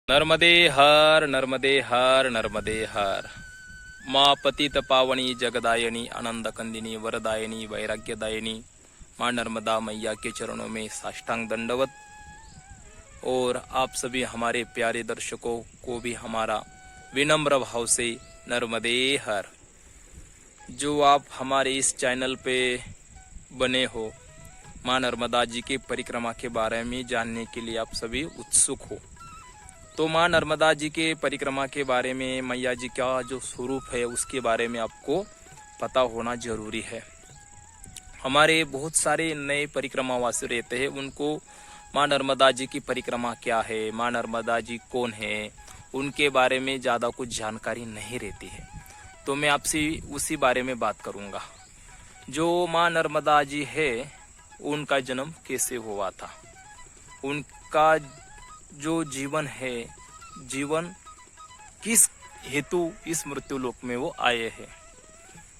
नर्मदे हर नर्मदे हर नर्मदे हर। माँ पतित पावनी जगदायनी आनंदकंदिनी वरदायनी वैराग्यदायनी माँ नर्मदा मैया के चरणों में साष्टांग दंडवत। और आप सभी हमारे प्यारे दर्शकों को भी हमारा विनम्र भाव से नर्मदे हर। जो आप हमारे इस चैनल पे बने हो, माँ नर्मदा जी के परिक्रमा के बारे में जानने के लिए आप सभी उत्सुक हो, तो माँ नर्मदा जी के परिक्रमा के बारे में, मैया जी का जो स्वरूप है उसके बारे में आपको पता होना जरूरी है। हमारे बहुत सारे नए परिक्रमावासी रहते हैं, उनको माँ नर्मदा जी की परिक्रमा क्या है, माँ नर्मदा जी कौन है, उनके बारे में ज़्यादा कुछ जानकारी नहीं रहती है। तो मैं आपसे उसी बारे में बात करूँगा। जो माँ नर्मदा जी है, उनका जन्म कैसे हुआ था, उनका जो जीवन है, जीवन किस हेतु इस मृत्युलोक में वो आए हैं,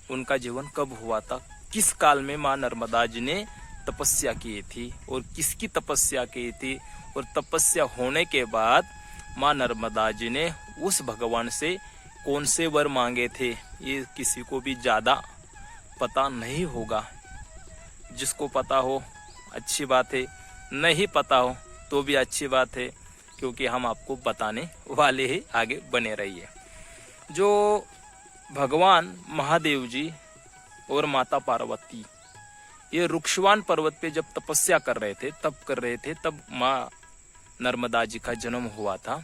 उनका जीवन कब हुआ था, किस काल में माँ नर्मदा जी ने तपस्या की थी और किसकी तपस्या की थी, और तपस्या होने के बाद माँ नर्मदा जी ने उस भगवान से कौन से वर मांगे थे, ये किसी को भी ज़्यादा पता नहीं होगा। जिसको पता हो अच्छी बात है, नहीं पता हो तो भी अच्छी बात है, क्योंकि हम आपको बताने वाले ही, आगे बने रहिए। जो भगवान महादेव जी और माता पार्वती ये रुक्षवान पर्वत पे जब तपस्या कर रहे थे, तब माँ नर्मदा जी का जन्म हुआ था।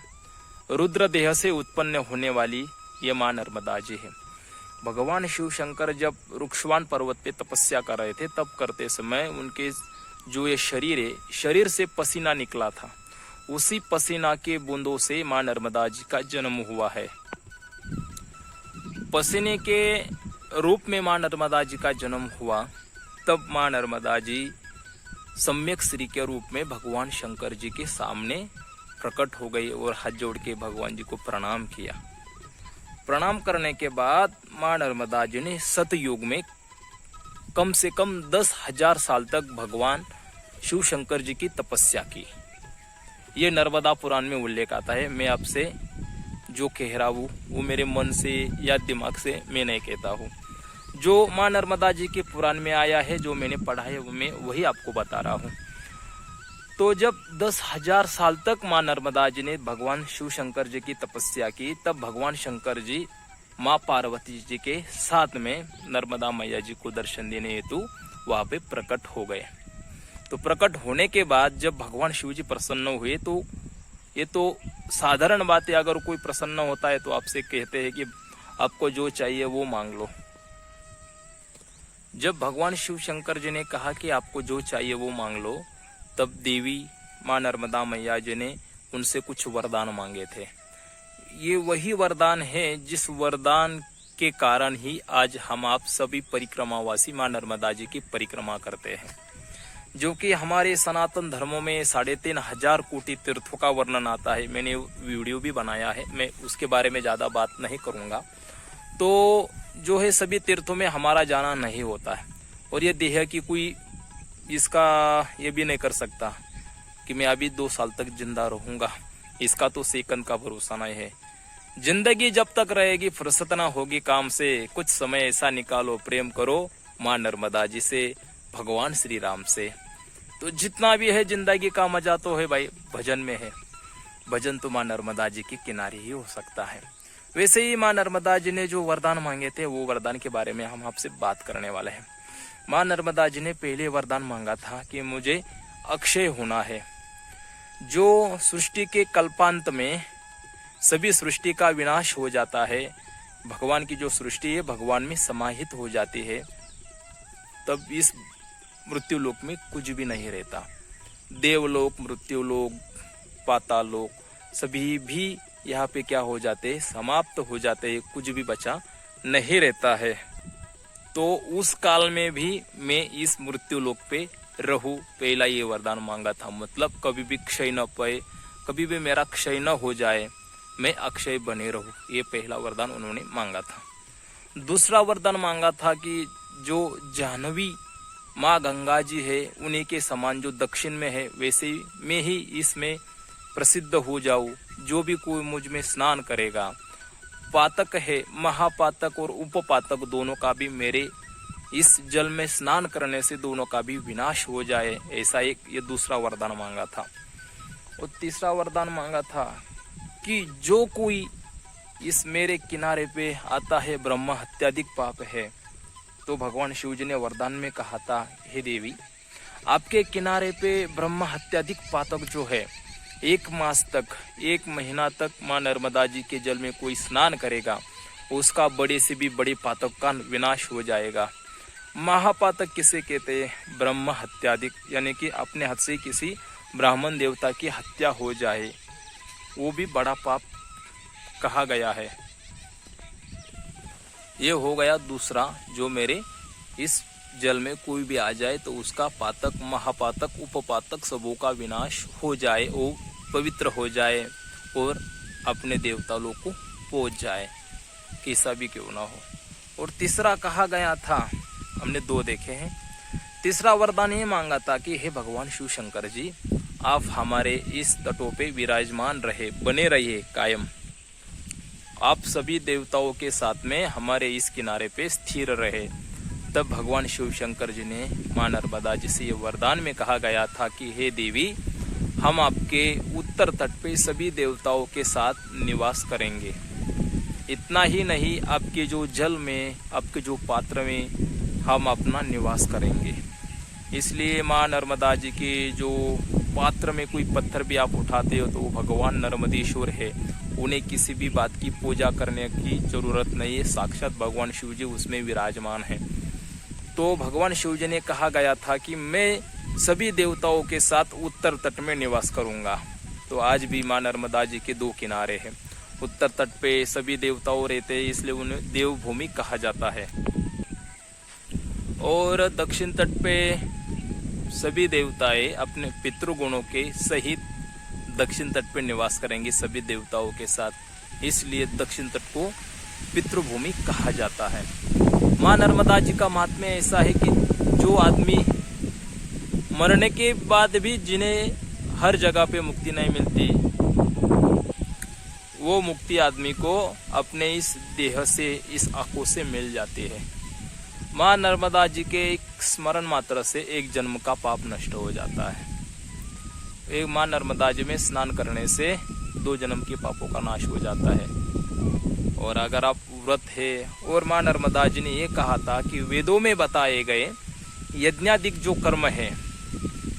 रुद्र देह से उत्पन्न होने वाली ये माँ नर्मदा जी है। भगवान शिव शंकर जब रुक्षवान पर्वत पे तपस्या कर रहे थे, तब करते समय उनके जो ये शरीर है, शरीर से पसीना निकला था। उसी पसीना के बूंदों से माँ नर्मदा जी का जन्म हुआ है। पसीने के रूप में माँ नर्मदा जी का जन्म हुआ, तब माँ नर्मदा जी सम्यक श्री के रूप में भगवान शंकर जी के सामने प्रकट हो गई और हाथ जोड़ के भगवान जी को प्रणाम किया। प्रणाम करने के बाद माँ नर्मदा जी ने सतयुग में कम से कम 10,000 साल तक भगवान शिव शंकर जी की तपस्या की। ये नर्मदा पुराण में उल्लेख आता है। मैं आपसे जो कह रहा हूँ वो मेरे मन से या दिमाग से मैं नहीं कहता हूँ, जो माँ नर्मदा जी के पुराण में आया है, जो मैंने पढ़ा है, मैं वही आपको बता रहा हूँ। तो जब 10,000 साल तक माँ नर्मदा जी ने भगवान शिव शंकर जी की तपस्या की, तब भगवान शंकर जी माँ पार्वती जी के साथ में नर्मदा मैया जी को दर्शन देने हेतु वहाँ पे प्रकट हो गए। तो प्रकट होने के बाद जब भगवान शिव जी प्रसन्न हुए, तो ये तो साधारण बात है, अगर कोई प्रसन्न होता है तो आपसे कहते हैं कि आपको जो चाहिए वो मांग लो। जब भगवान शिव शंकर जी ने कहा कि आपको जो चाहिए वो मांग लो, तब देवी माँ नर्मदा मैया जी ने उनसे कुछ वरदान मांगे थे। ये वही वरदान है जिस वरदान के कारण ही आज हम आप सभी परिक्रमावासी माँ नर्मदा जी की परिक्रमा करते हैं, जो कि हमारे सनातन धर्मों में 3,500 कोटि तीर्थों का वर्णन आता है। मैंने वीडियो भी बनाया है, मैं उसके बारे में ज़्यादा बात नहीं करूँगा। तो जो है सभी तीर्थों में हमारा जाना नहीं होता है, और ये देह की कोई इसका ये भी नहीं कर सकता कि मैं अभी 2 साल तक जिंदा रहूँगा, इसका तो सेकंड का भरोसा नहीं है। जिंदगी जब तक रहेगी फुर्सत ना होगी काम से, कुछ समय ऐसा निकालो प्रेम करो माँ नर्मदा जी से, भगवान श्री राम से। तो जितना भी है जिंदगी का मजा तो है भाई भजन में है। भजन तो माँ नर्मदा जी के किनारे ही हो सकता है। वैसे ही माँ नर्मदा जी ने जो वरदान मांगे थे, वो वरदान के बारे में हम आपसे बात करने वाले हैं। माँ नर्मदा जी ने पहले वरदान मांगा था कि मुझे अक्षय होना है। जो सृष्टि के कल्पांत में सभी सृष्टि का विनाश हो जाता है, भगवान की जो सृष्टि है भगवान में समाहित हो जाती है, तब इस मृत्युलोक में कुछ भी नहीं रहता। देवलोक, मृत्युलोक, पातालोक सभी भी यहाँ पे क्या हो जाते हैं, समाप्त हो जाते हैं, कुछ भी बचा नहीं रहता है। तो उस काल में भी मैं इस मृत्युलोक पे रहूं, पहला ये वरदान मांगा था। मतलब कभी भी क्षय न पाए, कभी भी मेरा क्षय न हो जाए, मैं अक्षय बने रहूं, ये पहला वरदान उन्होंने मांगा था। दूसरा वरदान मांगा था कि जो जाह्नवी माँ गंगा जी है, उन्हीं के समान जो दक्षिण में है, वैसे में ही इसमें प्रसिद्ध हो जाऊं। जो भी कोई मुझ में स्नान करेगा, पातक है, महापातक और उपपातक दोनों का भी मेरे इस जल में स्नान करने से दोनों का भी विनाश हो जाए। ऐसा एक ये दूसरा वरदान मांगा था। और तीसरा वरदान मांगा था कि जो कोई इस मेरे किनारे पे आता है ब्रह्म हत्याधिक पाप है। तो भगवान शिव जी ने वरदान में कहा था, हे देवी, आपके किनारे पे ब्रह्म हत्याधिक पातक जो है, 1 मास तक, 1 महीना तक माँ नर्मदा जी के जल में कोई स्नान करेगा, उसका बड़े से भी बड़े पातक का विनाश हो जाएगा। महापातक किसे कहते हैं? ब्रह्म हत्याधिक, यानी कि अपने हाथ से किसी ब्राह्मण देवता की हत्या हो जाए, वो भी बड़ा पाप कहा गया है। ये हो गया दूसरा, जो मेरे इस जल में कोई भी आ जाए तो उसका पातक, महापातक, उपपातक सबों का विनाश हो जाए, वो पवित्र हो जाए और अपने देवता लोग को पहुंच जाए, कैसा भी क्यों ना हो। और तीसरा कहा गया था, हमने 2 देखे हैं। तीसरा वरदान ये मांगा था कि हे भगवान शिव शंकर जी, आप हमारे इस तटों पे विराजमान रहे, बने रहिए कायम। आप सभी देवताओं के साथ में हमारे इस किनारे पे स्थिर रहे। तब भगवान शिव शंकर जी ने माँ नर्मदा जी से ये वरदान में कहा गया था कि हे देवी, हम आपके उत्तर तट पे सभी देवताओं के साथ निवास करेंगे। इतना ही नहीं, आपके जो जल में, आपके जो पात्र में हम अपना निवास करेंगे। इसलिए माँ नर्मदा जी के जो पात्र में कोई पत्थर भी आप उठाते हो तो वो भगवान नर्मदेश्वर है, उन्हें किसी भी बात की पूजा करने की जरूरत नहीं है, साक्षात भगवान शिव जी उसमें विराजमान है। तो भगवान शिव जी ने कहा गया था कि मैं सभी देवताओं के साथ उत्तर तट में निवास करूंगा। तो आज भी माँ नर्मदा जी के 2 किनारे हैं। उत्तर तट पे सभी देवताओं रहते हैं, इसलिए उन्हें देवभूमि कहा जाता है। और दक्षिण तट पे सभी देवताएं अपने पितृगुणों के सहित दक्षिण तट पे निवास करेंगे सभी देवताओं के साथ, इसलिए दक्षिण तट को पितृभूमि कहा जाता है। माँ नर्मदा जी का महात्म्य ऐसा है कि जो आदमी मरने के बाद भी जिन्हें हर जगह पे मुक्ति नहीं मिलती, वो मुक्ति आदमी को अपने इस देह से, इस आंखों से मिल जाती है। माँ नर्मदा जी के एक स्मरण मात्र से एक जन्म का पाप नष्ट हो जाता है। एक माँ नर्मदा जी में स्नान करने से 2 जन्म के पापों का नाश हो जाता है। और अगर आप व्रत है, और माँ नर्मदा जी ने ये कहा था कि वेदों में बताए गए यज्ञाधिक जो कर्म है,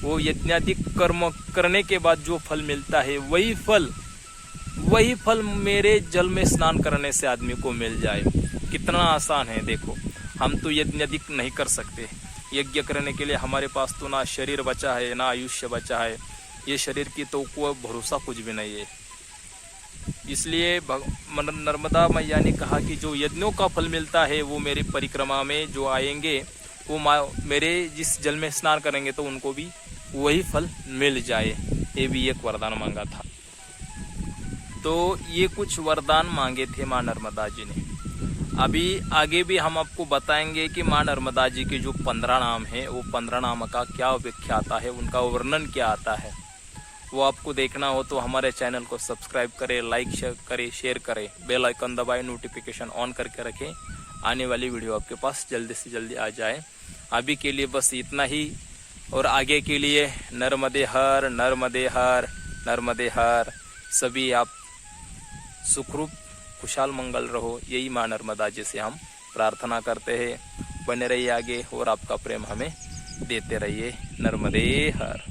वो यज्ञाधिक कर्म करने के बाद जो फल मिलता है, वही फल मेरे जल में स्नान करने से आदमी को मिल जाए। कितना आसान है देखो। हम तो यज्ञ अधिक नहीं कर सकते, यज्ञ करने के लिए हमारे पास तो ना शरीर बचा है, ना आयुष्य बचा है, ये शरीर की तो कोई भरोसा कुछ भी नहीं है। इसलिए नर्मदा मैया ने कहा कि जो यज्ञों का फल मिलता है वो मेरी परिक्रमा में जो आएंगे, वो मेरे जिस जल में स्नान करेंगे तो उनको भी वही फल मिल जाए। ये भी एक वरदान मांगा था। तो ये कुछ वरदान मांगे थे माँ नर्मदा जी ने। अभी आगे भी हम आपको बताएंगे कि माँ नर्मदा जी के जो 15 नाम हैं, वो 15 नाम का क्या व्याख्या आता है, उनका वर्णन क्या आता है। वो आपको देखना हो तो हमारे चैनल को सब्सक्राइब करें, लाइक करें, शेयर करें, बेल आइकन दबाएं, नोटिफिकेशन ऑन करके रखें, आने वाली वीडियो आपके पास जल्दी से जल्दी आ जाए। अभी के लिए बस इतना ही, और आगे के लिए नर्मदे हर, नर्मदे हर, नर्मदे हर। सभी आप सुखरूप खुशहाल मंगल रहो, यही माँ नर्मदा जी से हम प्रार्थना करते हैं। बने रहिए आगे और आपका प्रेम हमें देते रहिए। नर्मदे हर।